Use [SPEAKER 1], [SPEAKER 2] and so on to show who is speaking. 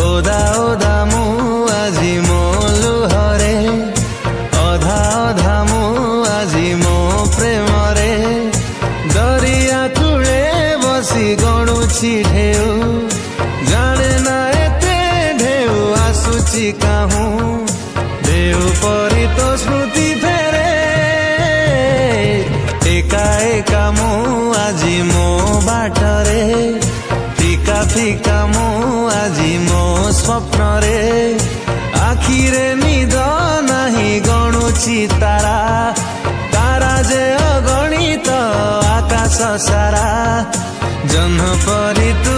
[SPEAKER 1] ओदा ओदा मु आजी मो लुहरे अधा अधा मु आजी मो प्रेम रे दरिया कूले बसी गणुची ढेउ जाने ना एते ढेउ आसुची काहू ढेउ परी तो स्मृति फेरे एका एका मु आजी मो बाटरे फिका फिका मु आजी मो स्वप्न रे आखिरे निद नाही गणुची तारा तारा जे अगणित आकाश सारा जह्न परी तू